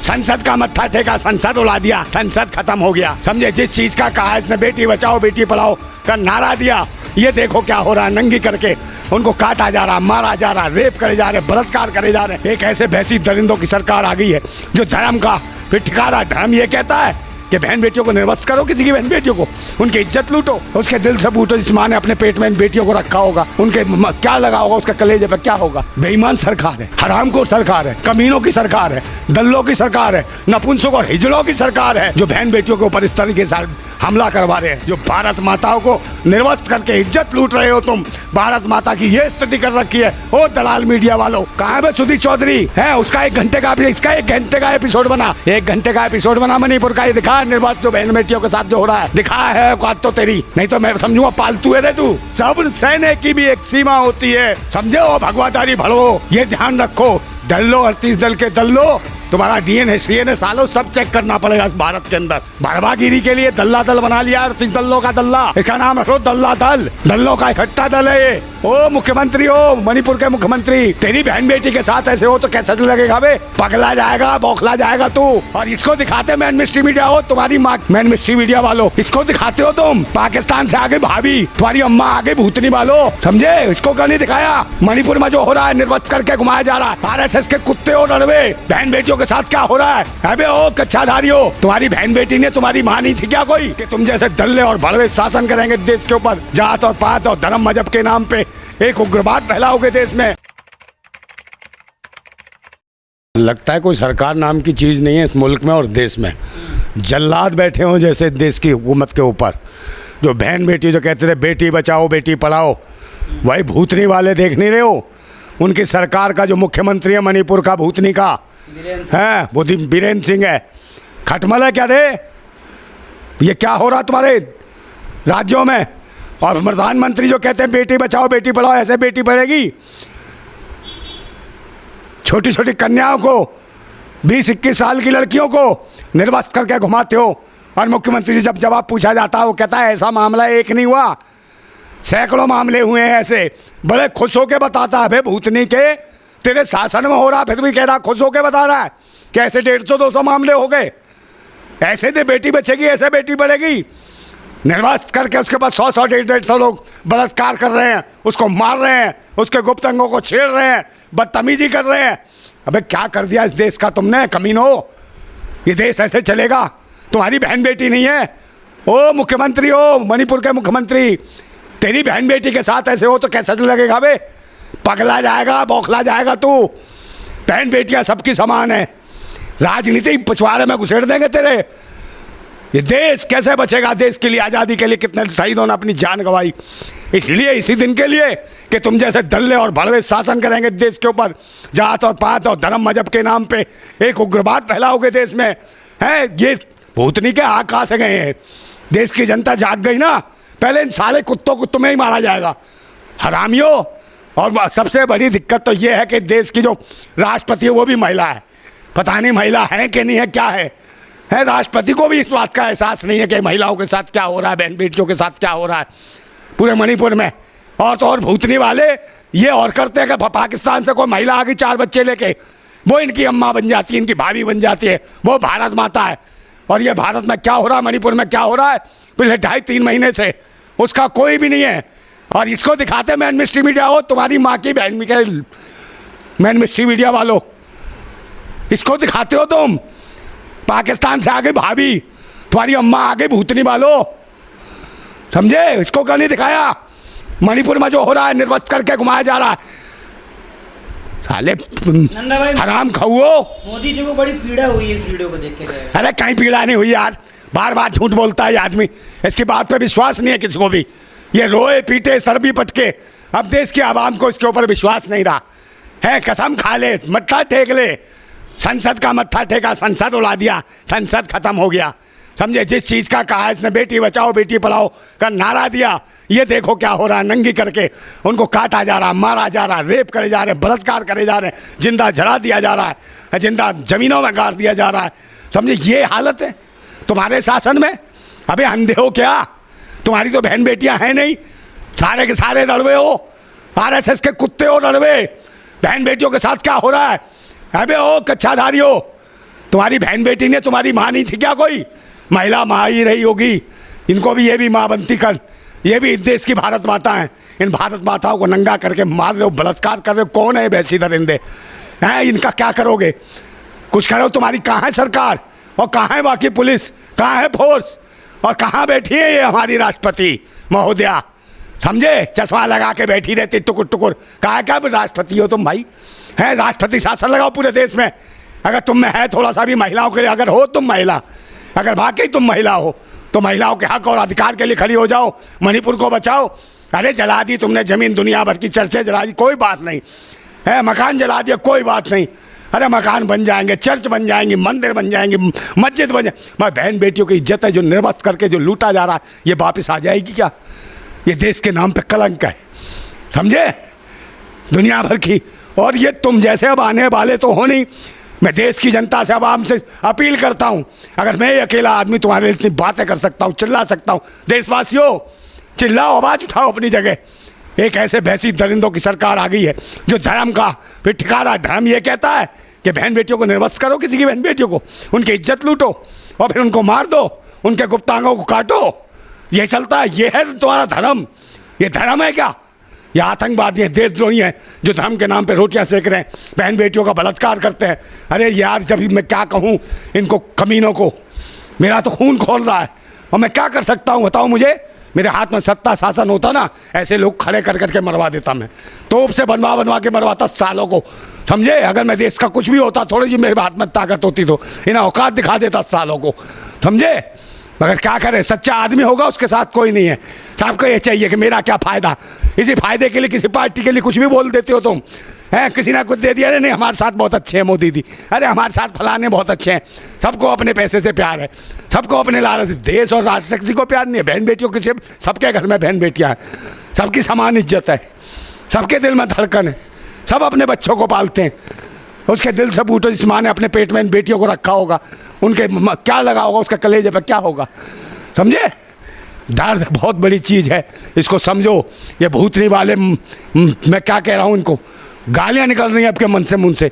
संसद का मत्था टेका, संसद उड़ा दिया, संसद खत्म हो गया। समझे, जिस चीज का कहा इसने बेटी बचाओ बेटी पढ़ाओ का नारा दिया, ये देखो क्या हो रहा है। नंगी करके उनको काटा जा रहा, मारा जा रहा, रेप करे जा रहे, बलात्कार करे जा रहे। एक ऐसे भैंसी दरिंदों की सरकार आ गई है जो धर्म का फिर ठिकाना, धर्म ये कहता है कि बहन बेटियों को निर्वस्त करो, किसी की बहन बेटियों को उनकी इज्जत लूटो, उसके दिल से पूछो जिस माँ ने अपने पेट में इन बेटियों को रखा होगा उनके क्या लगा होगा, उसके कलेजे पे क्या होगा। बेईमान सरकार है, हरामखोर सरकार है, कमीनों की सरकार है, दल्लों की सरकार है, नपुंसक और हिजड़ों की सरकार है जो बहन बेटियों के ऊपर इस तरीके से हमला करवा रहे हैं, जो भारत माताओं को निर्वस्त करके इज्जत लूट रहे हो तुम। भारत माता की ये स्थिति कर रखी है। ओ दलाल मीडिया वालों, कहाँ है सुधीर चौधरी है? उसका 1 घंटे का, इसका 1 घंटे का एपिसोड बना, 1 घंटे का एपिसोड बना मणिपुर का। ये दिखा निर्वस्त जो बहन बेटियों के साथ जो हो रहा है, दिखा है औकात तो तेरी, नहीं तो मैं समझूंगा पालतू है रे तू। सब सहने की भी एक सीमा होती है, समझे हो भगवादारी भड़ो, ये ध्यान रखो। दल्लो 38 दल के दल्लो, तुम्हारा डीएनए सीएनए सालों सब चेक करना पड़ेगा इस भारत के अंदर। भरवागिरी के लिए दल्ला दल बना लिया, 38 दल्लों का दल्ला, इसका नाम रखो दल्ला दल, दल्लों का इकट्ठा दल है ये। ओ मुख्यमंत्री हो, मणिपुर के मुख्यमंत्री, तेरी बहन बेटी के साथ ऐसे हो तो कैसा लगेगा बे? पगला जाएगा, बौखला जाएगा तू। और इसको दिखाते मैन मिस्ट्री मीडिया हो, तुम्हारी माँ मैन मिस्ट्री मीडिया वालों, इसको दिखाते हो तुम। पाकिस्तान से आगे भाभी, तुम्हारी अम्मा आगे भूतनी वालों, समझे? इसको क्यों नहीं दिखाया? मणिपुर में जो हो रहा है, निर्वस्त करके घुमाया जा रहा है, RSS के कुत्ते हो लड़वे, बहन बेटियों के साथ क्या हो रहा है? अबे ओ कच्चाधारी हो, तुम्हारी बहन बेटी ने तुम्हारी माँ नहीं थी क्या कोई कि तुम जैसे दल्ले और भड़वे शासन करेंगे देश के ऊपर? जात और पात और धर्म मजहब के नाम पे एक उग्रवाद फैलाओगे देश में। लगता है कोई सरकार नाम की चीज नहीं है इस मुल्क में और देश में। जल्लाद बैठे हो जैसे देश की हुकूमत के ऊपर। जो बहन बेटी जो कहते थे बेटी बचाओ बेटी पढ़ाओ, वही भूतनी वाले देख नहीं रहे हो? उनकी सरकार का जो मुख्यमंत्री है मणिपुर का, भूतनी का है, वो बीरेन सिंह है। खटमल है क्या रे? ये क्या हो रहा तुम्हारे राज्यों में? और प्रधानमंत्री जो कहते हैं बेटी बचाओ बेटी पढ़ाओ, ऐसे बेटी पढ़ेगी? छोटी छोटी कन्याओं को, 20-21 साल की लड़कियों को निर्वस्त करके घुमाते हो। और मुख्यमंत्री से जब जवाब पूछा जाता है वो कहता है ऐसा मामला एक नहीं हुआ, सैकड़ों मामले हुए हैं ऐसे। बड़े खुश होके बताता है, भाई भूतनी के तेरे शासन में हो रहा, फिर भी कह रहा, खुश होके बता रहा है कि ऐसे 150-200 मामले हो गए, ऐसे तो बेटी बचेगी, ऐसे बेटी बढ़ेगी। निर्वस्त करके उसके बाद 100-100, 150-150 लोग बलात्कार कर रहे हैं, उसको मार रहे हैं, उसके गुप्त अंगों को छेड़ रहे हैं, बदतमीजी कर रहे हैं। अबे क्या कर दिया इस देश का तुमने कमीनो? ये देश ऐसे चलेगा? तुम्हारी बहन बेटी नहीं है? ओ मुख्यमंत्री हो, मणिपुर के मुख्यमंत्री, तेरी बहन बेटी के साथ ऐसे हो तो कैसा लगेगा बे? पगला जाएगा, बौखला जाएगा तू। बहन बेटियां सबकी समान है, राजनीति पिछवाड़े में घुसेड़ देंगे तेरे। ये देश कैसे बचेगा? देश के लिए, आज़ादी के लिए कितने शहीदों ने अपनी जान गंवाई, इसलिए इसी दिन के लिए कि तुम जैसे दल्ले और भड़वे शासन करेंगे देश के ऊपर। जात और पात और धर्म मजहब के नाम पे एक उग्रवाद फैलाओगे देश में, है? ये भूतनी के आकाश से गए हैं। देश की जनता जाग गई ना, पहले इन सारे कुत्तों को तुम्हें ही मारा जाएगा, हरामियों। और सबसे बड़ी दिक्कत तो ये है कि देश की जो राष्ट्रपति है वो भी महिला है। पता नहीं महिला है कि नहीं है, क्या है राष्ट्रपति को भी इस बात का एहसास नहीं है कि महिलाओं के साथ क्या हो रहा है, बहन बेटियों के साथ क्या हो रहा है पूरे मणिपुर में। और तो और भूतनी वाले ये और करते हैं कि पाकिस्तान से कोई महिला आ गई 4 बच्चे लेके, वो इनकी अम्मा बन जाती है, इनकी भाभी बन जाती है, वो भारत माता है। और ये भारत में क्या हो रहा है, मणिपुर में क्या हो रहा है पिछले 2.5-3 महीने से, उसका कोई भी नहीं है। और इसको दिखाते मैन मिस्ट्री मीडिया हो, तुम्हारी माँ की बहन के मैन मिस्ट्री मीडिया वालों, इसको दिखाते हो तुम। पाकिस्तान से आगे भाभी, तुम्हारी अम्मा आगे भूतनी वालों, समझे? इसको क्यों नहीं दिखाया? मणिपुर में जो हो रहा है, निर्वस्त करके घुमाया जा रहा है, साले हराम खाओ। मोदी जी को बड़ी पीड़ा हुई है इस वीडियो को देख के। अरे कहीं पीड़ा नहीं हुई यार, बार बार झूठ बोलता है ये आदमी, इसकी बात पे विश्वास नहीं है किसी को भी। ये रोए पीटे सर भी पटके, अब देश की आवाम को इसके ऊपर विश्वास नहीं रहा है। कसम खा ले, मत्था टेक ले, संसद का मत्था टेका, संसद उड़ा दिया, संसद खत्म हो गया। समझे, जिस चीज का कहा इसने बेटी बचाओ बेटी पढ़ाओ का नारा दिया, ये देखो क्या हो रहा है। नंगी करके उनको काटा जा रहा, मारा जा रहा, रेप करे जा रहे, बलात्कार करे जा रहे, जिंदा जला दिया जा रहा है, जिंदा जमीनों में गाड़ दिया जा रहा है। समझे, ये हालत है तुम्हारे शासन में। अबे अंधे हो क्या? तुम्हारी तो बहन बेटियां हैं नहीं, सारे के सारे लड़वे हो, RSS के कुत्ते हो लड़वे। बहन बेटियों के साथ क्या हो रहा है? अबे ओ कच्चाधारी हो, तुम्हारी बहन बेटी ने तुम्हारी माँ नहीं थी क्या? कोई महिला माँ ही रही होगी। इनको भी ये भी माँ बनती कर। ये भी इस देश की भारत माता हैं। इन भारत माताओं को नंगा करके मार रहे हो, बलात्कार कर रहे हो। कौन है वैसी दरिंदे हैं? इनका क्या करोगे? कुछ करो। तुम्हारी कहाँ है सरकार और कहाँ है बाकी पुलिस, कहाँ है फोर्स और कहाँ बैठी है ये हमारी राष्ट्रपति महोदया? समझे? चश्मा लगा के बैठी रहती टुकुर टुकुर। कहाँ क्या राष्ट्रपति हो तुम भाई? हैं? राष्ट्रपति शासन लगाओ पूरे देश में। अगर तुम में है थोड़ा सा भी महिलाओं के लिए, अगर हो तुम महिला, अगर वाकई तुम महिला हो तो महिलाओं के हक और अधिकार के लिए खड़ी हो जाओ। मणिपुर को बचाओ। अरे जला दी तुमने ज़मीन, दुनिया भर की चर्चें जला दी, कोई बात नहीं है। मकान जला दिया, कोई बात नहीं। अरे मकान बन जाएंगे, चर्च बन जाएंगे, मंदिर बन जाएंगे, मस्जिद बन जाए। मैं बहन बेटियों की इज्जत है जो निर्वस्त्र करके जो लूटा जा रहा है, ये वापस आ जाएगी क्या? ये देश के नाम पे कलंक है। समझे? दुनिया भर की। और ये तुम जैसे अब आने वाले तो हो नहीं। मैं देश की जनता से, आवाम से अपील करता हूँ, अगर मैं ये अकेला आदमी तुम्हारे लिए इतनी बातें कर सकता हूँ, चिल्ला सकता हूँ, देशवासियों चिल्लाओ, आवाज़ उठाओ अपनी जगह। एक ऐसे भैंसी दरिंदों की सरकार आ गई है जो धर्म का फिर ठिकाना, धर्म ये कहता है कि बहन बेटियों को निर्वस्त्र करो, किसी की बहन बेटियों को, उनकी इज्जत लूटो और फिर उनको मार दो, उनके गुप्तांगों को काटो। ये चलता है। ये है तुम्हारा धर्म? ये धर्म है क्या? ये आतंकवादी हैं, देशद्रोही हैं जो धर्म के नाम पे रोटियां सेक रहे हैं, बहन बेटियों का बलात्कार करते हैं। अरे यार, जब मैं क्या कहूँ इनको कमीनों को, मेरा तो खून खोल रहा है और मैं क्या कर सकता हूँ बताओ मुझे? मेरे हाथ में सत्ता शासन होता ना, ऐसे लोग खड़े कर करके मरवा देता मैं, तोप से बनवा के मरवाता सालों को। समझे? अगर मैं देश का कुछ भी होता, थोड़ी जी मेरे हाथ में ताकत होती तो इन्हें औकात दिखा देता सालों को। समझे? मगर क्या करें, सच्चा आदमी होगा उसके साथ कोई नहीं है। सबको ये चाहिए कि मेरा क्या फ़ायदा, इसी फायदे के लिए किसी पार्टी के लिए कुछ भी बोल देते हो तुम। हैं? किसी ने कुछ दे दिया, अरे नहीं हमारे साथ बहुत अच्छे हैं मोदी जी, अरे हमारे साथ फलाने बहुत अच्छे हैं। सबको अपने पैसे से प्यार है, सबको अपने लालच। देश और राष्ट्र से किसी को प्यार नहीं है। बहन बेटियों किसी, सबके घर में बहन बेटियाँ हैं, सबकी समान इज्जत है, सबके दिल में धड़कन है, सब अपने बच्चों को पालते हैं। उसके दिल से पूछो जिस माँ ने अपने पेट में इन बेटियों को रखा होगा, उनके क्या लगा होगा, उसके कलेजे पर क्या होगा। समझे? दर्द बहुत बड़ी चीज़ है, इसको समझो। ये भूतनी वाले मैं क्या कह रहा हूँ, इनको गालियाँ निकल रही हैं आपके मन से, मुंह से।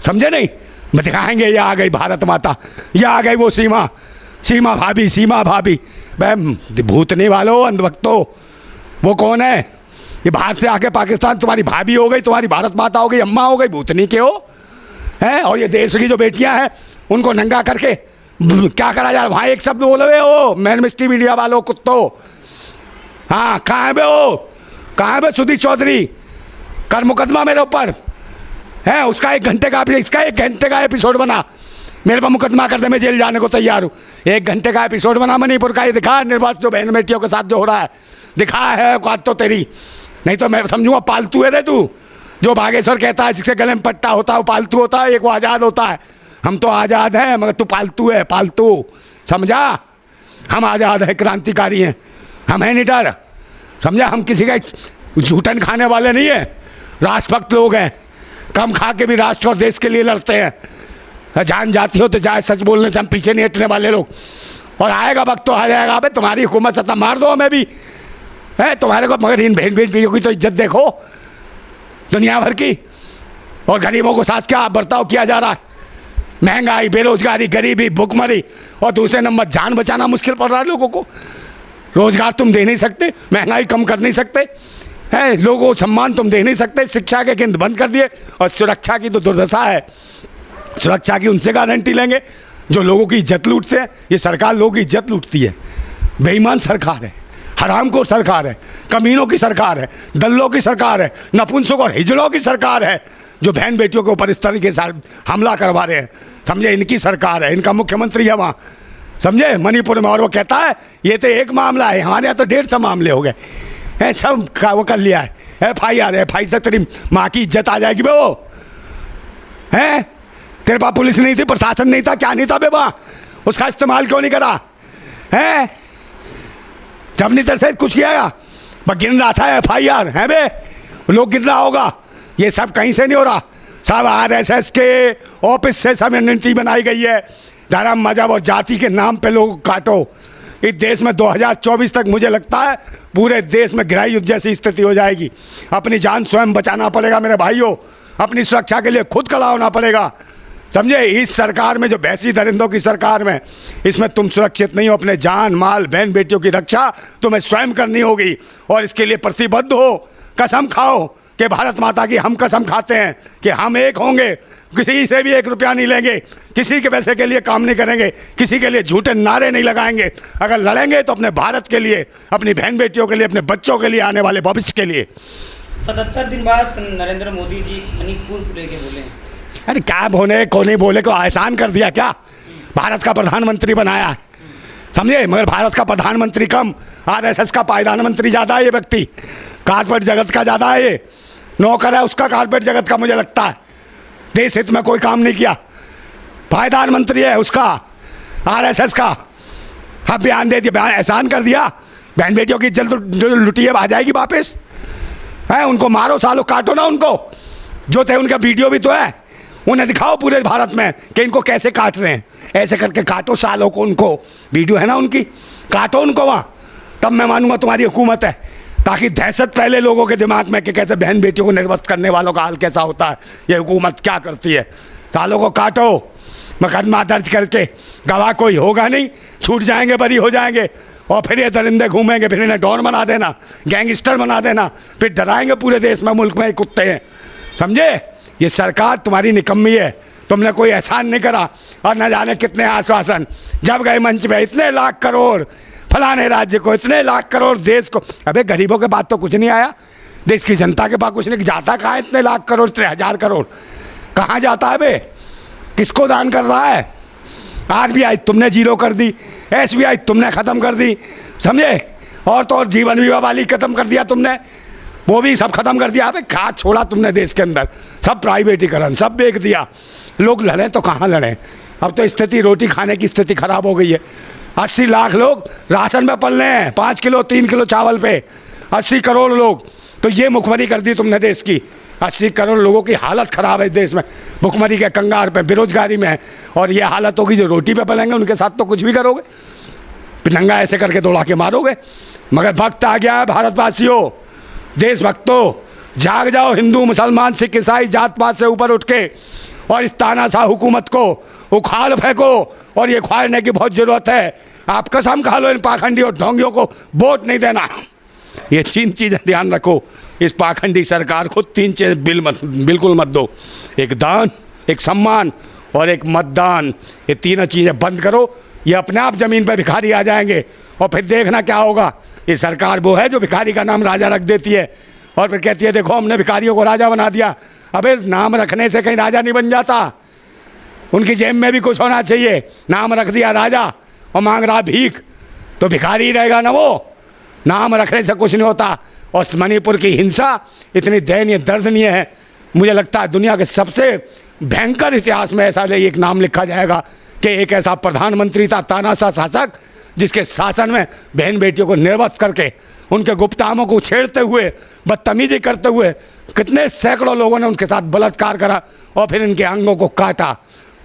समझे नहीं? मैं दिखाएंगे, ये आ गई भारत माता, ये आ गई वो सीमा भाभी। भाई भूतनी वालों, अंधभक्तों, वो कौन है? ये बाहर से आके पाकिस्तान तुम्हारी भाभी हो गई, तुम्हारी भारत माता हो गई, अम्मा हो गई, भूतनी के हो हैं। और ये देश की जो बेटियां हैं उनको नंगा करके क्या करा जाए? वहाँ एक शब्द बोले हो, मैन मिस्ट्री मीडिया वालों, कुत्तों। हाँ, कहाँ है बे वो? कहाँ है बे सुधीर चौधरी? कर मुकदमा मेरे ऊपर है। उसका 1 घंटे का, इसका 1 घंटे का एपिसोड बना, मेरे पर मुकदमा कर दे, मैं जेल जाने को तैयार हूँ। 1 घंटे का एपिसोड बना मणिपुर का, ये दिखा निर्वासित जो बहन बेटियों के साथ जो हो रहा है, दिखा है औकात तो तेरी। नहीं तो मैं समझूंगा पालतू है रे तू। जो बागेश्वर कहता है जिसके गले में पट्टा होता है वो पालतू होता है, एक वो आज़ाद होता है। हम तो आज़ाद हैं मगर तू पालतू है, पालतू। समझा? हम आज़ाद है, क्रांतिकारी हैं, हम हैं निडर। समझा? हम किसी का झूठन खाने वाले नहीं हैं, राष्ट्रभक्त लोग हैं। कम खा के भी राष्ट्र और देश के लिए लड़ते हैं। जान जाती हो तो जाए, सच बोलने से हम पीछे नहीं हटने वाले लोग। और आएगा वक्त तो आ जाएगा। अबे तुम्हारी हुकूमत सत्ता मार दो हमें भी है तुम्हारे को, मगर इन बहन बेटियों की तो इज्जत देखो दुनिया भर की। और गरीबों को साथ क्या बर्ताव किया जा रहा है? महंगाई, बेरोजगारी, गरीबी, भुखमरी, और दूसरे नंबर जान बचाना मुश्किल पड़ रहा है लोगों को। रोजगार तुम दे नहीं सकते, महंगाई कम कर नहीं सकते हैं, लोगों को सम्मान तुम दे नहीं सकते, शिक्षा के केंद्र बंद कर दिए। और सुरक्षा की तो दुर्दशा है। सुरक्षा की उनसे गारंटी लेंगे जो लोगों की इज्जत लूटते हैं। ये सरकार लोगों की इज्जत लूटती है। बेईमान सरकार है, हरामखोर सरकार है, कमीनों की सरकार है, दल्लों की सरकार है, नपुंसकों और हिजड़ों की सरकार है जो बहन बेटियों के ऊपर इस तरीके से हमला करवा रहे हैं। समझे? इनकी सरकार है, इनका मुख्यमंत्री है वहाँ। समझे? मणिपुर में। और वो कहता है ये तो एक मामला है, हमारे यहाँ तो 150 मामले हो गए हैं, सब वो कर लिया है। FIR से तेरी माँ की इज्जत आ जाएगी बे। वो हैं? तेरे पास पुलिस नहीं थी, प्रशासन नहीं था, क्या नहीं था बे वहाँ? उसका इस्तेमाल क्यों नहीं करा है? जब नहीं तेरे से कुछ किया, बस गिन रहा था FIR है बे, लोग गिन रहा होगा। ये सब कहीं से नहीं हो रहा, सब RSS के ऑफिस से सब रणनीति बनाई गई है। धर्म, मजहब और जाति के नाम पे लोग काटो। इस देश में 2024 तक मुझे लगता है पूरे देश में गृह युद्ध जैसी स्थिति हो जाएगी। अपनी जान स्वयं बचाना पड़ेगा मेरे भाइयों, अपनी सुरक्षा के लिए खुद खड़ा होना पड़ेगा। समझे? इस सरकार में, जो भैंसी दरिंदों की सरकार में, इसमें तुम सुरक्षित नहीं हो। अपने जान माल बहन बेटियों की रक्षा तुम्हें स्वयं करनी होगी और इसके लिए प्रतिबद्ध हो। कसम खाओ कि भारत माता की हम कसम खाते हैं कि हम एक होंगे, किसी से भी 1 रुपया नहीं लेंगे, किसी के पैसे के लिए काम नहीं करेंगे, किसी के लिए झूठे नारे नहीं लगाएंगे। अगर लड़ेंगे तो अपने भारत के लिए, अपनी बहन बेटियों के लिए, अपने बच्चों के लिए, आने वाले भविष्य के लिए। 77 दिन बाद नरेंद्र मोदी जी मणिपुर को लेके बोले हैं। अरे क्या बोले को नहीं बोले को आसान कर दिया क्या? भारत का प्रधानमंत्री बनाया है, समझे? मगर भारत का प्रधानमंत्री कम, आरएसएस का पायदान मंत्री ज़्यादा है ये व्यक्ति, कारपोरेट जगत का ज़्यादा है ये, नौकर है उसका कारपोरेट जगत का। मुझे लगता है देश हित में कोई काम नहीं किया, पायदान मंत्री है उसका आरएसएस का। अब बयान दे दिया, एहसान कर दिया, बहन बेटियों की इज्जत लुटी है, आ जाएगी वापस है। उनको मारो सालों, काटो ना उनको, जो थे उनका वीडियो भी तो है, उन्हें दिखाओ पूरे भारत में कि इनको कैसे काट रहे हैं। ऐसे करके काटो सालों को, उनको वीडियो है ना उनकी, काटो उनको वहाँ, तब मैं मानूंगा तुम्हारी हुकूमत है। ताकि दहशत पहले लोगों के दिमाग में कि कैसे बहन बेटियों को निर्वस्त करने वालों का हाल कैसा होता है, ये हुकूमत क्या करती है। सालों को काटो, मुकदमा दर्ज करके, गवाह कोई होगा नहीं, छूट जाएंगे, बरी हो जाएंगे, और फिर ये दरिंदे घूमेंगे, फिर इन्हें डॉन बना देना, गैंगस्टर बना देना, फिर डराएंगे पूरे देश में, मुल्क में कुत्ते हैं, समझे? ये सरकार तुम्हारी निकम्मी है, तुमने कोई एहसान नहीं करा, और न जाने कितने आश्वासन जब गए मंच पे, इतने लाख करोड़ फलाने राज्य को, इतने लाख करोड़ देश को। अबे गरीबों के पास तो कुछ नहीं आया, देश की जनता के पास कुछ नहीं जाता। कहाँ इतने लाख करोड़, इतने 1000 करोड़ कहाँ जाता है बे? किसको दान कर रहा है? आरबीआई तुमने जीरो कर दी, एसबीआई तुमने ख़त्म कर दी, समझे? और तो और जीवन बीमा वाली ख़त्म कर दिया तुमने, वो भी सब खत्म कर दिया। अबे खा छोड़ा तुमने देश के अंदर, सब प्राइवेटीकरण, सब बेच दिया। लोग लड़ें तो कहाँ लड़ें? अब तो स्थिति, रोटी खाने की स्थिति खराब हो गई है। 80 लाख लोग राशन में पल रहे हैं, 5 किलो 3 किलो चावल पे, 80 करोड़ लोग। तो ये मुखबरी कर दी तुमने देश की। 80 करोड़ लोगों की हालत ख़राब है देश में, भुखमरी के कंगार पे, बेरोजगारी में है। और ये हालत होगी जो रोटी पे पलेंगे, उनके साथ तो कुछ भी करोगे, नंगा ऐसे करके दौड़ा के मारोगे। मगर वक्त आ गया है भारतवासियों, देशभक्तों, जाग जाओ। हिंदू मुसलमान सिख ईसाई जात पात से ऊपर उठ के और इस तानाशाह हुकूमत को उखाड़ फेंको, और ये उखाड़ने की बहुत ज़रूरत है। आप कसम खा लो इन पाखंडी और ढोंगियों को वोट नहीं देना। ये 3 चीज़ें ध्यान रखो, इस पाखंडी सरकार को 3 चीज़ें बिल्कुल मत दो, एक दान, एक सम्मान और एक मतदान। ये 3 चीज़ें बंद करो, ये अपने आप ज़मीन पर भिखारी आ जाएंगे। और फिर देखना क्या होगा। ये सरकार वो है जो भिखारी का नाम राजा रख देती है और फिर कहती है देखो हमने भिखारियों को राजा बना दिया। अबे नाम रखने से कहीं राजा नहीं बन जाता, उनकी जेब में भी कुछ होना चाहिए। नाम रख दिया राजा और मांग रहा भीख, तो भिखारी ही रहेगा ना वो। नाम रखने से कुछ नहीं होता। और मणिपुर की हिंसा इतनी दयनीय दर्दनीय है, मुझे लगता है दुनिया के सबसे भयंकर इतिहास में ऐसा एक नाम लिखा जाएगा कि एक ऐसा प्रधानमंत्री था, तानाशाह शासक, जिसके शासन में बहन बेटियों को निर्वस्त करके, उनके गुप्तामों को छेड़ते हुए, बदतमीजी करते हुए, कितने सैकड़ों लोगों ने उनके साथ बलात्कार करा और फिर इनके अंगों को काटा,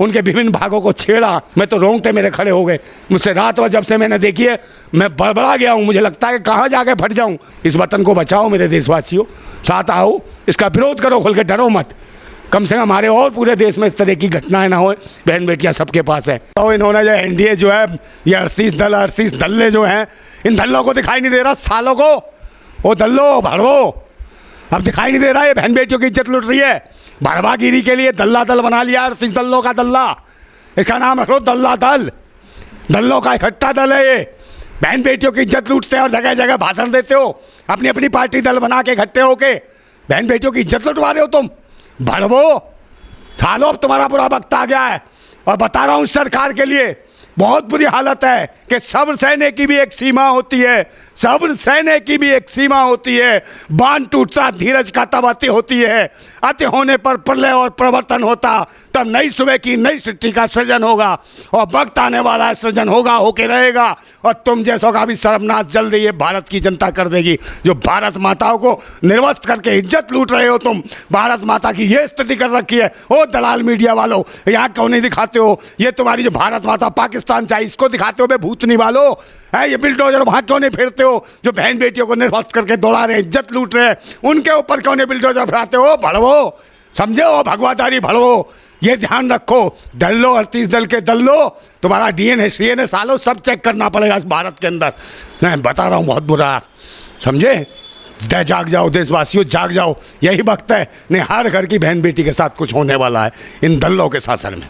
उनके विभिन्न भागों को छेड़ा। मैं तो रोंगटे मेरे खड़े हो गए। मुझसे रात और जब से मैंने देखी है मैं बड़बड़ा गया हूँ। मुझे लगता है कि कहाँ जाके फट जाऊँ। इस वतन को बचाओ मेरे देशवासियों, साथ आओ, इसका विरोध करो, खुल के डरो मत। कम से कम हमारे और पूरे देश में इस तरह की घटनाएं ना हो। बहन बेटियां सबके पास है। तो इन्होंने जो एनडीए जो है, ये 38 दल्ले जो हैं, इन दल्लों को दिखाई नहीं दे रहा सालों को। वो दल्लो भड़वो अब दिखाई नहीं दे रहा है। बहन बेटियों की इज्जत लुट रही है। भड़वागिरी के लिए दल्ला दल बना लिया, 38 दल्लों का दल्ला। इसका नाम रख लो दल्ला दल। दल्लों का इकट्ठा दल है ये। बहन बेटियों की इज्जत लूटते हैं और जगह जगह भाषण देते हो, अपनी अपनी पार्टी दल बना के इकट्ठे होके बहन बेटियों की इज्जत लुटवा रहे हो तुम। भड़वो सालो, अब तुम्हारा बुरा वक्त आ गया है। और बता रहा हूँ सरकार के लिए बहुत बुरी हालत है कि सब्र सहने की भी एक सीमा होती है। सब्र सहने की भी एक सीमा होती है। बांध टूटता धीरज का तब अति होती है। अति होने पर प्रलय और प्रवर्तन होता, तब नई सुबह की नई सृष्टि का सृजन होगा। और वक्त आने वाला है, सृजन होगा, होके रहेगा। और तुम जैसों का भी सर्वनाश जल्दी ये भारत की जनता कर देगी, जो भारत माताओं को निर्वस्त करके इज्जत लूट रहे हो तुम। भारत माता की ये स्थिति कर रखी है। ओ दलाल मीडिया वालों, यहाँ क्यों नहीं दिखाते हो? ये तुम्हारी जो भारत माता पाकिस्तान चाहिए, इसको दिखाते हो बे भूतनी वालों। है ये बिल्डोजर वहाँ क्यों नहीं फेरते हो? जो बहन बेटियों को निर्वस्त करके दौड़ा रहे, इज्जत लूट रहे हैं, उनके ऊपर क्यों नहीं बिल्डोजर फैलाते हो? भड़वो, समझे हो? भगवादारी भड़वो, ये ध्यान रखो, दल लो 38 दल के दल लो, तुम्हारा डीएनए सीएनए सालो सब चेक करना पड़ेगा इस भारत के अंदर। मैं बता रहा हूँ बहुत बुरा, समझे? जाग जाओ देशवासियों, जाग जाओ, यही वक्त है। नहीं, हर घर की बहन बेटी के साथ कुछ होने वाला है इन दलों के शासन में।